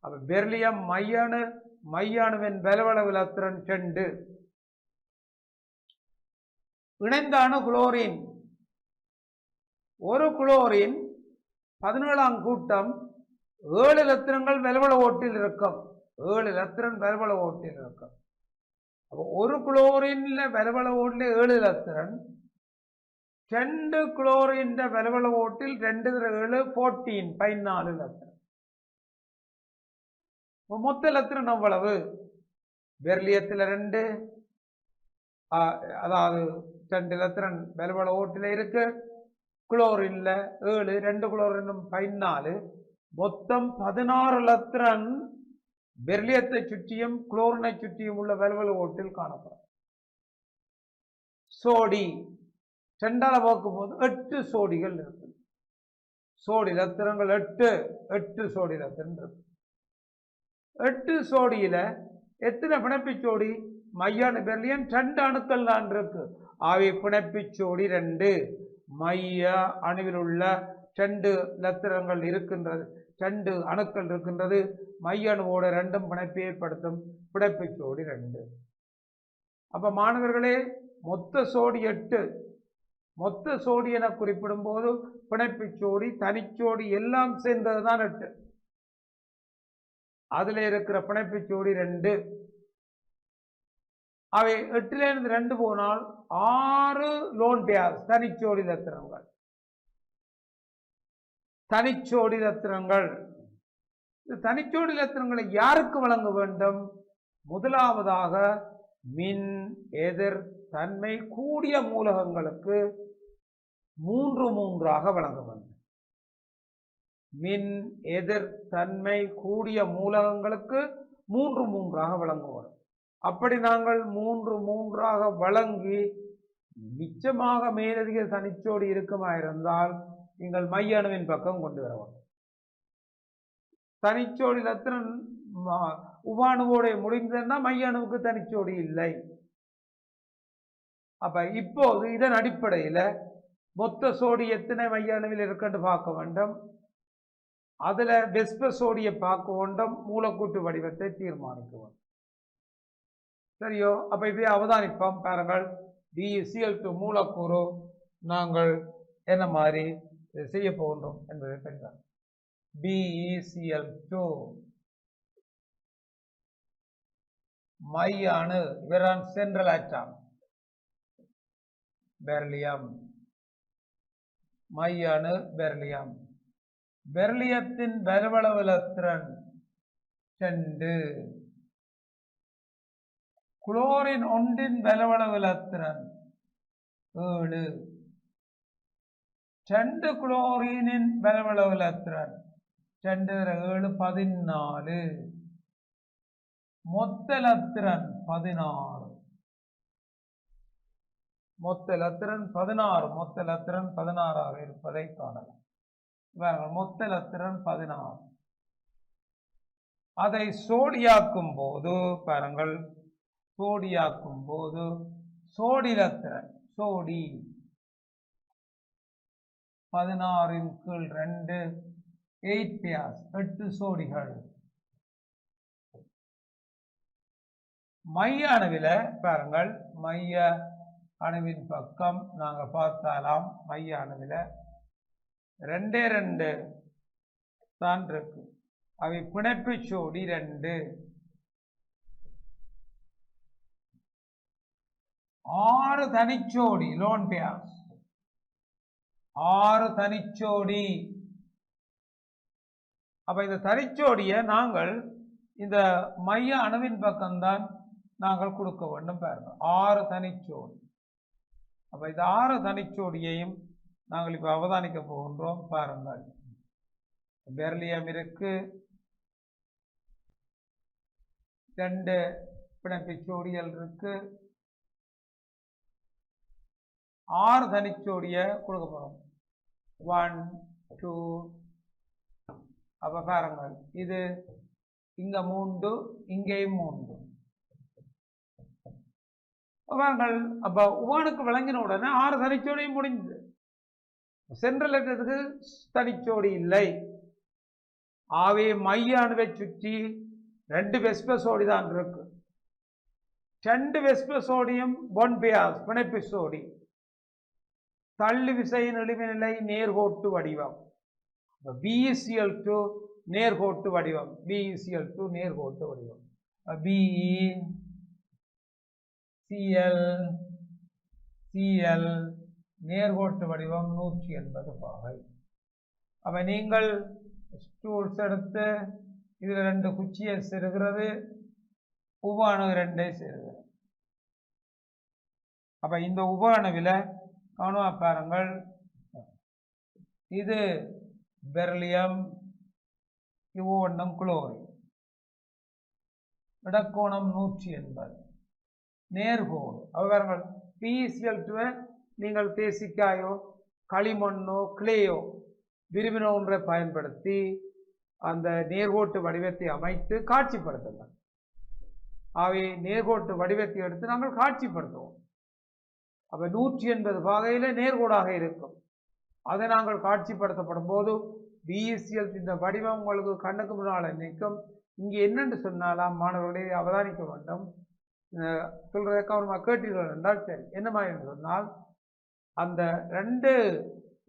அப்ப பெரிலியம் மைய அணு, மைய அணுவின் விலவல இலத்திரன் 2. இணைந்த அணு குளோரின். ஒரு குளோரின் 17ஆம் கூட்டம் 7 இலத்திரங்கள் விலவல ஓட்டில் இருக்கும். 7 இலத்திரன் விலவல ஓட்டில் இருக்கும். அப்போ ஒரு குளோரின்ல விலவல ஓட்டில் 7 இலத்திரன், 2 குளோரின் விலவல ஓட்டில் 2 7 14 14 இலத்திரன். மொத்த இலத்திரன் எவ்வளவு? பெரிலியத்தில் 2, அதாவது 2 இலத்திரன் விலவல ஓட்டில் இருக்கு. குளோரின்ல 7, 2 குளோரினும் 14, மொத்தம் 16 எலக்ட்ரான் பெரிலியத்தை சுற்றியும் குளோரினை சுற்றியும் உள்ள வலுவலு ஓட்டில் காணப்படும். சோடி 2ஆல பார்க்கும் போது 8 சோடிகள் இருக்கு. சோடி இலத்திரங்கள் 8 சோடி இலத்திரம் இருக்கு. 8 சோடியில எத்தனை பிணைப்பிச்சோடி? மையான பெர்லியம் 2 அணுக்கள் தான் இருக்கு. அவை பிணைப்பிச்சோடி 2, மைய அணுவில் உள்ள 2 இலத்திரங்கள் இருக்கின்றது, 2 அணுக்கள் இருக்கின்றது. மைய அணுவோட 2 பிணைப்பை ஏற்படுத்தும் பிணைப்பிச்சோடி 2. அப்ப மாணவர்களே, மொத்த சோடி 8. மொத்த சோடி என குறிப்பிடும் போது பிணைப்பிச்சோடி தனிச்சோடி எல்லாம் சேர்ந்ததுதான் 8. அதுல இருக்கிற பிணைப்பிச்சோடி 2. அவை 8லிருந்து 2 போனால் 6 லோன் பேர் தனிச்சோடி இலத்திரங்கள். தனிச்சோடி இலத்திரங்கள், இந்த தனிச்சோடி இலத்திரங்களை யாருக்கு வழங்க வேண்டும்? முதலாவதாக மின் எதிர் தன்மை கூடிய மூலகங்களுக்கு 3-3ஆக வழங்க வேண்டும். மின் எதிர் தன்மை கூடிய மூலகங்களுக்கு 3-3ஆக வழங்குவோம். அப்படி நாங்கள் 3-3ஆக வழங்கி மிச்சமாக மேலதிக தனிச்சோடி இருக்குமா இருந்தால் நீங்கள் மைய அணுவின் பக்கம் கொண்டு வர வேண்டும். தனிச்சோடி இலத்திரன் உபாணுவோட முடிந்ததுன்னா மைய அணுவுக்கு தனிச்சோடி இல்லை. அப்ப இப்போது இதன் அடிப்படையில் மொத்த சோடி எத்தனை மைய அணுவில் இருக்குன்னு பார்க்க வேண்டும். அதுல வெஸ்ப சோடியை பார்க்க வேண்டும், மூலக்கூட்டு வடிவத்தை தீர்மானிக்க வேண்டும். சரியோ? அப்ப இதை அவதானிப்போம். பாருங்கள், BeCl2 மூலக்கூறு நாங்கள் என்ன மாதிரி செய்ய போகின்றோம் என்பதை தெரிந்தார். BeCl2 மைய அணு, இவரான் சென்ட்ரல் ஆட்டம் பெர்லியம். மைய அணு பெர்லியம். பெர்லியத்தின் வலுவளவு இலத்திரன் 2. குளோரின் ஒன்றின் வலுவளவு இலத்திரன் 7. 2 குளோரினின் வலுவளவு இலத்திரன் 2 7 14. மொத்த இலத்திரன் 16. மொத்த இலத்திரன் 16. மொத்த இலத்திரன் 16ஆக இருப்பதை காணலாம். மொத்த இலத்திரன் 16. அதை சோடியாக்கும் போது பாருங்கள், சோடியாக்கும் போது சோடி இலத்திரன் சோடி 16/2 8 பேர்ஸ் 8 சோடிகள். மைய அணுவில பாருங்கள், மைய அணுவின் பக்கம் நாங்க பார்த்தாலாம். மைய அணுவில 2 தான் இருக்கு. அவை பிணைப்பு சோடி 2. 6 தனிச்சோடி லோன் பேர்ஸ். 6 தனிச்சோடி. அப்ப இந்த தனிச்சோடியை நாங்கள் இந்த மைய அணுவின் பக்கம்தான் நாங்கள் கொடுக்க வேண்டும். பாருங்கள், 6 தனிச்சோடி. அப்ப இந்த 6 தனிச்சோடியையும் நாங்கள் இப்ப அவதானிக்க போகின்றோம். பாருங்கள், பெர்லியம் இருக்கு, 2 பிணைப்பிச்சோடிகள் இருக்கு, 6 தனிச்சோடிய கொடுக்க போறோம். 1 2. அப்ப பாருங்கள், இது இங்க 3, இங்கேயும் 3. பாருங்கள், அப்ப உவானுக்கு விளங்கின உடனே 6 தனிச்சோடியும் முடிஞ்சது. சென்ட்ரல் இருக்கிறதுக்கு தனிச்சோடி இல்லை. ஆவே மைய அணுவை சுற்றி 2 வெஸ்ப சோடி தான் இருக்கு. 2 வெஸ்ப சோடியும் 1 பேர்ஸ் பிணைப்பு சோடி. தள்ளு விசையின் இழிவு நிலை நேர்கோட்டு வடிவம். BeCl2 நேர்கோட்டு வடிவம். BeCl2 நேர்கோட்டு வடிவம். BeCl நேர்கோட்டு வடிவம் 180 பாகை. அப்ப நீங்கள் ஸ்டூல்ஸ் எடுத்து இதுல 2 குச்சியை செருகிறது, உபாணு 2 செருகிறது. அப்ப இந்த உபாணுவில காணுவா பாருங்கள், இது பெரிலியம், ஒவ்வொன்றும் குளோரின். இடக்கோணம் 180. நேர்கோடு. அவர்கள் PeCl2 நீங்கள் தேசிக்காயோ களிமண்ணோ கிளேயோ விரும்பின ஒன்றை பயன்படுத்தி அந்த நேர்கோட்டு வடிவத்தை அமைத்து காட்சிப்படுத்தலாம். அவை நேர்கோட்டு வடிவத்தை எடுத்து நாங்கள் காட்சிப்படுத்துவோம். அப்ப 180 வகையில நேர்கோடாக இருக்கும். அதை நாங்கள் காட்சிப்படுத்தப்படும் போது BeCl இந்த வடிவம் உங்களுக்கு கண்ணுக்கு முன்னால் நிற்கும். இங்கே என்னென்று சொன்னாலாம் மாணவர்களை அவதானிக்க வேண்டும். சொல்றதுக்கு அவருமா கேட்டீர்கள் என்றால் சரி. என்ன மாதிரி சொன்னால் அந்த 2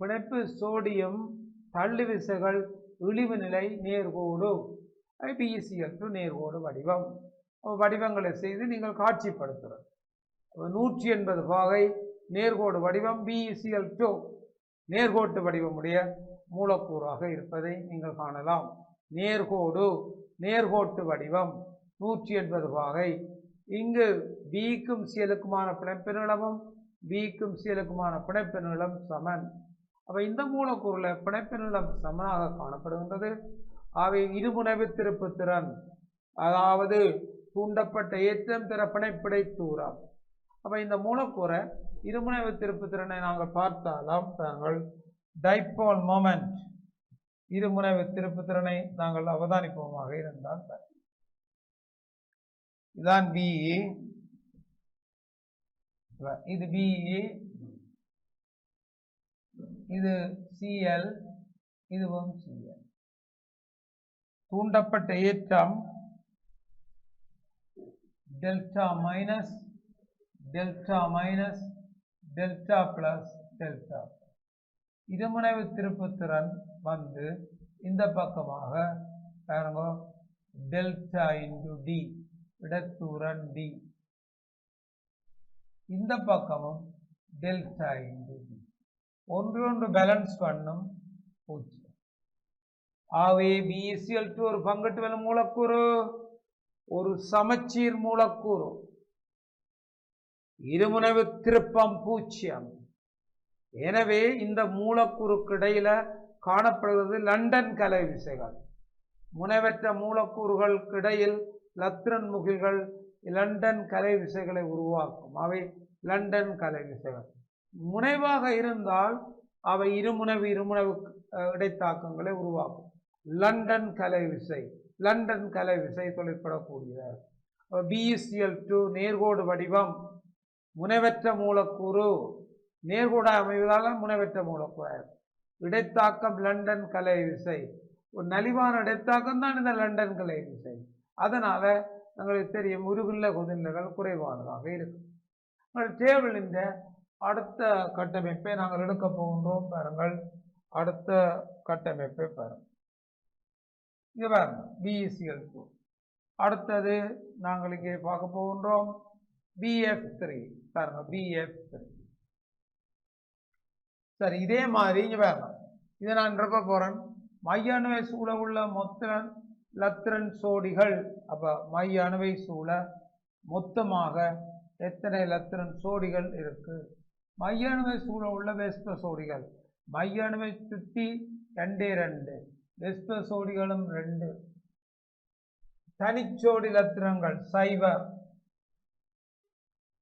பிணைப்பு சோடியம் தள்ளு விசைகள் இழிவு நிலை நேர்கோடு. BeCl2 நேர்கோடு வடிவம். வடிவங்களை செய்து நீங்கள் காட்சிப்படுத்துறது. 180 வகை நேர்கோடு வடிவம் BeCl2 நேர்கோட்டு வடிவமுடைய மூலக்கூறாக இருப்பதை நீங்கள் காணலாம். நேர்கோட்டு வடிவம் 180 வகை. இங்கு Bக்கும் Clக்குமான பிணைப்பு நீளமும் Bக்கும் Clக்குமான பிணைப்பு நீளம் சமன். அப்ப இந்த மூலக்கூறுல பிணைப்பு நீளம் சமனாக காணப்படுகின்றது. அவை இருமுனைவு திருப்பு திறன், அதாவது தூண்டப்பட்ட ஏற்றம் தர பிணைப்பிடை தூரம். அப்ப இந்த மூலக்கூறை இருமுனைவு திருப்பு திறனை நாங்கள் பார்த்தாலும் நாங்கள் டைபோல் மொமெண்ட் இருமுனைவு திருப்பு திறனை நாங்கள் அவதானிப்போமாக இருந்தால் இதுதான் BE, இது BE, இது Cl, இதுவும் Cl. தூண்டப்பட்ட ஏற்றம் delta minus delta minus delta plus delta. இருமுனைவு திருப்புத்திறன் வந்து இந்த பக்கமாக டெல்டா இன்டு டி, இடத்தூரன் டி. இந்த பக்கமும் டெல்டா இன்டு டி. ஒன்று பேலன்ஸ் பண்ணும் 0. ஆகவே BeCl2 ஒரு பங்கட்டு வலு மூலக்கூறு, ஒரு சமச்சீர் மூலக்கூறு. இருமுனைவு திருப்பம் 0. எனவே இந்த மூலக்கூறுக்கு இடையில காணப்படுகிறது லண்டன் கலை விசைகள். முனைவற்ற மூலக்கூறுகளுக்கு இடையில் லத்திரன் முகில்கள் லண்டன் கலை விசைகளை உருவாக்கும். அவை லண்டன் கலை விசைகள். முனைவாக இருந்தால் அவை இருமுனைவு இடைத்தாக்கங்களை உருவாக்கும். லண்டன் கலை விசை தொழிற்படக்கூடியது. BeCl2 நேர்கோடு வடிவம், முனைவற்ற மூலக்கூறு, நேர்கோடாக அமைவதால் முனைவற்ற மூலக்கூறு. இடைத்தாக்கம் லண்டன் கலை விசை, ஒரு நலிவான இடைத்தாக்கம் தான் இந்த லண்டன் கலை விசை. அதனால எங்களுக்கு தெரியும் உருகுள்ள கொதிநிலைகள் குறைவானதாக இருக்கும். டேபிள் இந்த அடுத்த கட்டமைப்பை நாங்கள் எடுக்க போகின்றோம். பாருங்கள், அடுத்த கட்டமைப்பை பாருங்கள். இங்க பாருங்க BeCl2. அடுத்தது நாங்கள் இங்கே பார்க்க போகின்றோம் BF3. பாருங்க BF3. சரி, இதே மாதிரி இங்க பாருங்க, இதை நான் நிரப்ப போறேன். மைய அணுவை சூழ உள்ள மொத்த லத்திரன் சோடிகள். அப்ப மைய அணுவை சூழ மொத்தமாக எத்தனை லத்திரன் சோடிகள் இருக்கு? மைய அணுவை சூழ உள்ள வெஸ்ப சோடிகள், மைய அணுவை சுற்றி 2 வெஸ்ப சோடிகளும் 2. தனிச்சோடி லத்திரங்கள் 0.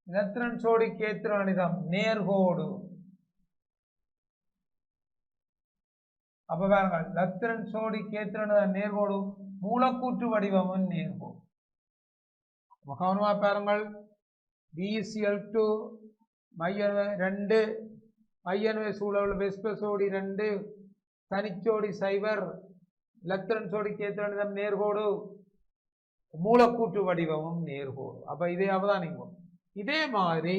லத்திரன் சோடி கேத்திர கணிதம் நேர்கோடு. அப்ப பாருங்கள், லத்திரன் சோடி கேத்திர நேர்கோடு, மூலக்கூற்று வடிவமும் நேர்கோடு. கவனமா பாருங்கள், BeCl2 மைய 2, மையணுவை சூழ உள்ள வெஸ்ப சோடி 2, தனிச்சோடி 0, லத்திரன் சோடி கேத்திர கணிதம் நேர்கோடு, மூலக்கூற்று வடிவமும் நேர்கோடு. அப்ப இதே அவதானிப்போம். இதே மாதிரி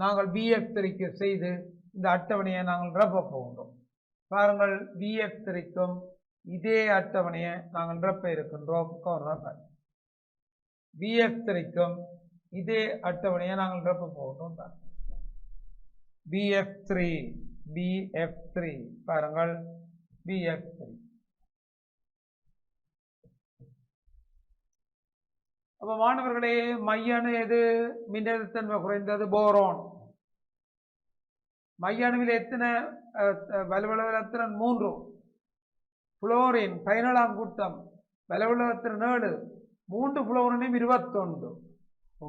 நாங்கள் BF3க்கு செய்து இந்த அட்டவணையை நாங்கள் நிரப்ப போகின்றோம். பாருங்கள், BF3க்கும் இதே அட்டவணையை நாங்கள் நிரப்ப இருக்கின்றோம். BF3க்கும் இதே அட்டவணையை நாங்கள் நிரப்ப போகின்றோம். BF3 பாருங்கள், BF3. அப்ப மாணவர்களே, மைய அணு எது? மின்னழுத்தன்மை குறைந்தது போரோன். மைய அணுவில் எத்தனை வலுவளவு இலத்திரன் 3. புளோரின் 17ஆம் கூட்டம் வலுவளவு இலத்திரன் 7. 3 புளோரினும் 21.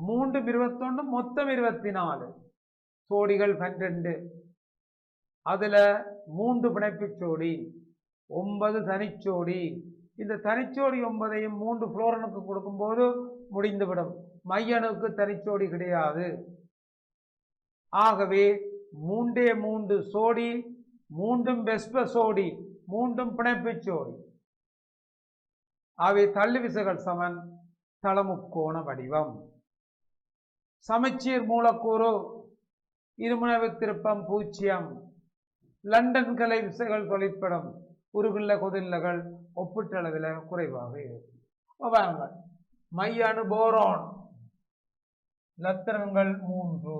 3 21 மொத்தம் 24. சோடிகள் 12. அதுல 3 பிணைப்பு சோடி, 9 தனிச்சோடி. இந்த தனிச்சோடி 9ஐயும் 3 புளோரனுக்கு கொடுக்கும்போது முடிந்துவிடும். மையணுக்கு தனிச்சோடி கிடையாது. ஆகவே 3 சோடி, 3 வெஸ்ப சோடி, 3 பிணைப்பு சோடி. ஆகவே தள்ளு விசைகள் சமன் தளமுக்கோண வடிவம். சமச்சீர் மூலக்கூறு இருமுனைவு திருப்பம் 0. லண்டன் கலை விசைகள் தொழிற்படும். உருகுள்ள கொதில்லகள் ஒப்பீட்டளவில் குறைவாக இருக்கும். மைய அணு போரான் இலத்திரன்கள் 3.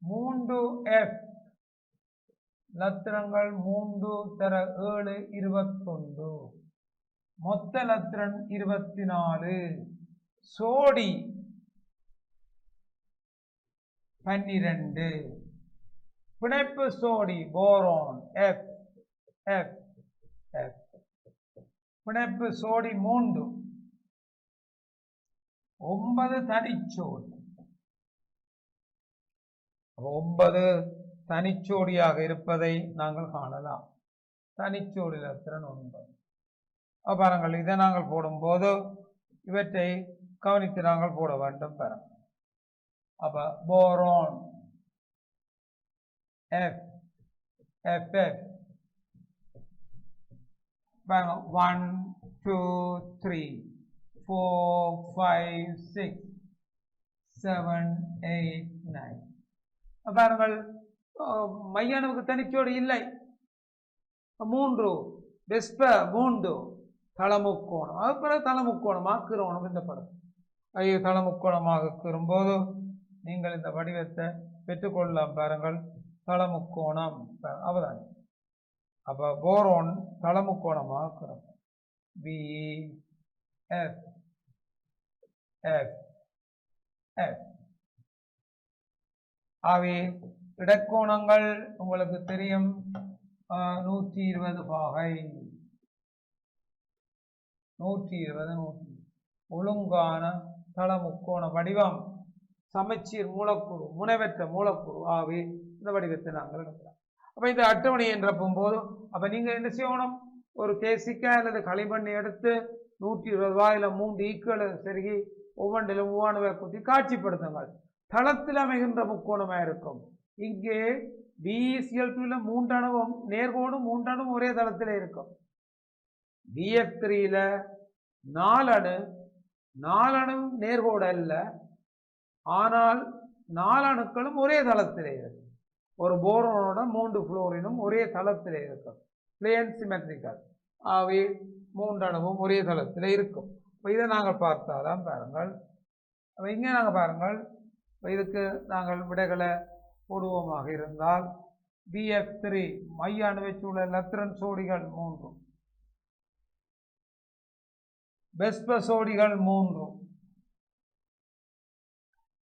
3F இலத்திரன்கள் 3 தர 7 21. மொத்த இலத்திரன் 24. சோடி 12. பிணைப்பு சோடி போரான் F. பிணைப்பு சோடி 3. 9 தனிச்சோடி. 9 தனிச்சோடியாக இருப்பதை நாங்கள் காணலாம். தனிச்சோடி இலத்திரன் 9. பாருங்கள், இதை நாங்கள் போடும்போது இவற்றை கவனித்து நாங்கள் போட வேண்டும். பாருங்கள், அப்ப போரான் F 1 2 3 4 5 6 7 8 9. பாருங்கள், மைய அணுவுக்கு தனிச்சோடி இல்லை. 3 வெஸ்ப 3 தளமுக்கோணம். அது பிறகு தளமுக்கோணமாக்குறோம். இந்த படம் தளமுக்கோணமாக்கும்போது நீங்கள் இந்த வடிவத்தை பெற்றுக்கொள்ளலாம். பாருங்கள், தளமுக்கோணம் அவதான். அப்ப போரான் தளமுக்கோணமாக்குறோம். BF ஆகவே இடக்கோணங்கள் உங்களுக்கு தெரியும். 120 பாகை, 120 ஒழுங்கான தளமுக்கோண வடிவம். சமச்சீர் மூலக்கூறு, முனைவற்ற மூலக்கூறு. ஆகவே இந்த வடிவத்தை நாங்கள் எடுக்கலாம். அப்ப இந்த அட்டவணை என்றப்பும் போது அப்ப நீங்க என்ன செய்யணும்? ஒரு கேசிக்கா அல்லது களிமண் எடுத்து 120 3 ஈக்குவல் செருகி ஒவ்வொன்றிலும் மூவாணுவை குத்தி காட்சிப்படுத்துங்கள். தளத்தில் அமைகின்ற முக்கோணமா இருக்கும். இங்கே BeCl2 3 அணுவும் நேர்கோடு 3 அணுவும் ஒரே தளத்தில் இருக்கும். BF3 4 அணு நேர்கோடு அல்ல, ஆனால் 4 அணுக்களும் ஒரே தளத்திலே இருக்கும். ஒரு போரோனோட 3 புளோரினும் ஒரே தளத்திலே இருக்கும். Plane symmetrical. ஆகவே 3 அணுவும் ஒரே தளத்திலே இருக்கும். இதை நாங்கள் பார்த்தாதான் பாருங்கள். இங்கே நாங்கள் பாருங்கள், இதுக்கு நாங்கள் விடைகளை போடுவோமாக இருந்தால் BF3 மைய அணுவை சூழ இலத்திரன் சோடிகள் 3, வெஸ்ப சோடிகள் 3,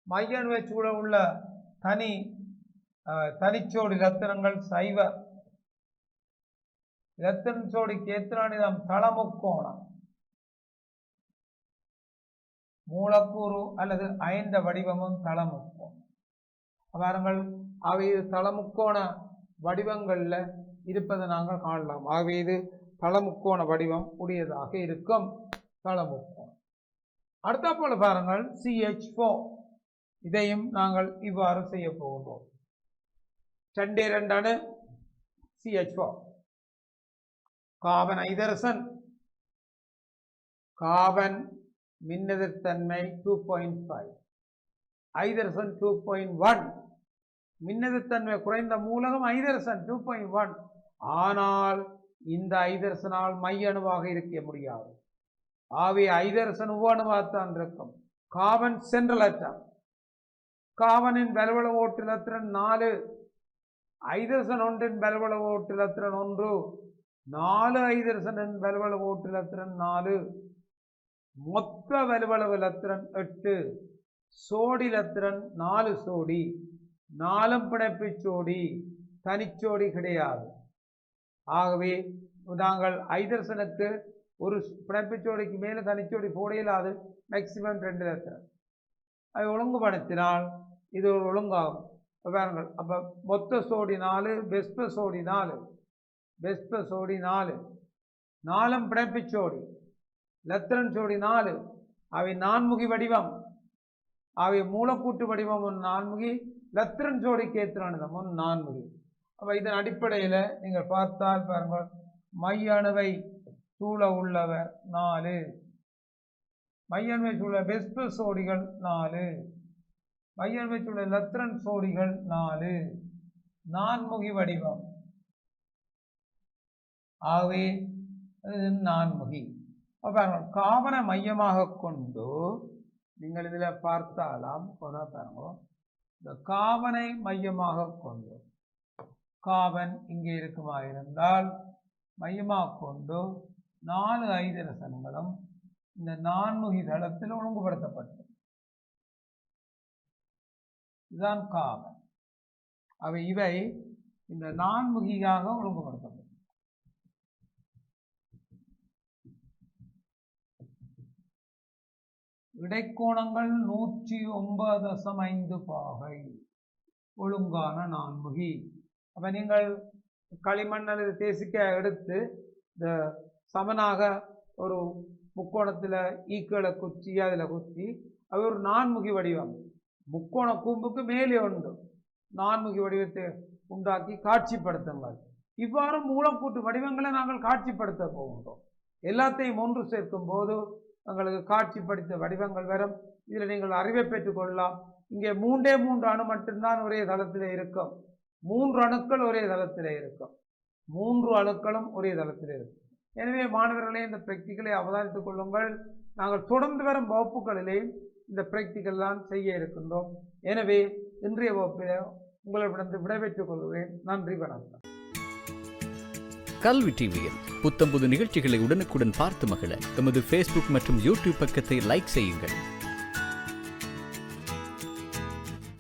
மைய அணுவை சூழ உள்ள தனிச்சோடி இலத்திரன்கள் சைவ. இலத்திரன் சோடிக்கு எத்திரானிதம் தளமுக்கோணம். மூலக்கூறு அல்லது அயந்த வடிவமும் தளமுக்கோணம். பாருங்கள், அவை தளமுக்கோண வடிவங்கள்ல இருப்பதை நாங்கள் காணலாம். ஆகவே இது தளமுக்கோண வடிவம் உடையதாக இருக்கும். தளமுக்கோணம். அடுத்த போல பாருங்கள், CH4. இதையும் நாங்கள் இவ்வாறு செய்ய போகிறோம். 2 அணு CH4. கார்பன் ஐதரசன். கார்பன் மின்னெதிர்த்தன்மை 2.5, ஐதரசன் 2.1. மின்னெதிர்த்தன்மை குறைந்த மூலகம் ஐதரசன் 2.1. ஆனால் இந்த ஐதரசனால் மைய அணுவாக இருக்க முடியாது. ஆகவே ஐதரசன் உபஅணுவாகத்தான் இருக்கும். கார்பன் சென்ட்ரல் அட்டம். கார்பனின் வலுவள ஓட்டுலத்திரன் 4, ஐதரசன் ஒன்றின் வலுவள ஓட்டுலத்திரன் 1, 4 ஐதரசனின் வலுவள ஓட்டுலத்திரன் 4, மொத்த வலுவளவு இலத்திரன் 8, சோடி இலத்திரன் 4 சோடி. 4 பிணைப்புச் ஜோடி, தனிச்சோடி கிடையாது. ஆகவே நாங்கள் ஐதரசனுக்கு ஒரு பிணைப்புச் ஜோடிக்கு மேலே தனிச்சோடி போட இயலாது, மேக்சிமம் 2 எலக்ட்ரான். அதை ஒழுங்குபடுத்தினால் இது ஒரு ஒழுங்காகும். பாருங்கள், அப்போ மொத்த சோடி 4, பெஸ்ப சோடி 4, பெஸ்ப சோடி 4, 4 பிணைப்புச் ஜோடி, லத்திரன் ஜோடி 4. அவை நான்முகி வடிவம், அவை மூலக்கூட்டு வடிவம் ஒரு நான்முகி, லத்திரன் ஜோடிக்கு ஏற்றானதம் ஒரு நான்முகி. அப்போ இதன் அடிப்படையில் நீங்கள் பார்த்தால் பாருங்கள், மைய அணுவை சூழ உள்ளவர் 4, மைய அணுவை சூழ பெஸ்ப சோடிகள் 4, மைய அணுவை சூழ லத்திரன் சோடிகள் 4, நான்முகி வடிவம். ஆகவே நான்முகி. காபனை மையமாக கொண்டு நீங்கள் இதில் பார்த்தாலாம், பாருங்க, இந்த காபனை மையமாக கொண்டு காபன் இங்கே இருக்குமா இருந்தால் மையமாக கொண்டு 4 ஐதரசன்களும் இந்த நான்முகி தளத்தில் ஒழுங்குபடுத்தப்பட்டது. இதுதான் காபன். இவை இந்த நான்முகியாக ஒழுங்குபடுத்தப்பட்டது. இடைக்கோணங்கள் 109.5 பாகை, ஒழுங்கான நான்முகி. அப்போ நீங்கள் களிமண் அல்லது தேசிக்க எடுத்து இந்த சமனாக ஒரு முக்கோணத்தில் ஈக்களை குச்சி அதில் குத்தி அது ஒரு நான்முகி வடிவம், முக்கோண கூம்புக்கு மேலே உண்டு நான்முகி வடிவத்தை உண்டாக்கி காட்சிப்படுத்துங்கள். இவ்வாறு மூலக்கூட்டு வடிவங்களை நாங்கள் காட்சிப்படுத்த போகின்றோம். எல்லாத்தையும் ஒன்று சேர்க்கும் போது எங்களுக்கு காட்சிப்படுத்த வடிவங்கள் வரும். இதில் நீங்கள் அறிவை பெற்றுக்கொள்ளலாம். இங்கே 3 அணு மட்டும்தான் ஒரே தளத்தில் இருக்கும், 3 அணுக்கள் ஒரே தளத்தில் இருக்கும், 3 அணுக்களும் ஒரே தளத்தில் இருக்கும். எனவே மாணவர்களே, இந்த பிராக்டிக்கலை அவதானித்துக் கொள்ளுங்கள். நாங்கள் தொடர்ந்து வரும் வகுப்புகளிலே இந்த பிராக்டிக்கல் தான் செய்ய இருக்கின்றோம். எனவே இன்றைய வகுப்பில் உங்களிடம் விடைபெற்றுக் கொள்கிறேன். நன்றி, வணக்கம். கல்வி டிவியில் புத்தம்புது நிகழ்ச்சிகளை உடனுக்குடன் பார்த்து மகிழ எமது Facebook மற்றும் YouTube பக்கத்தை லைக் செய்யுங்கள்.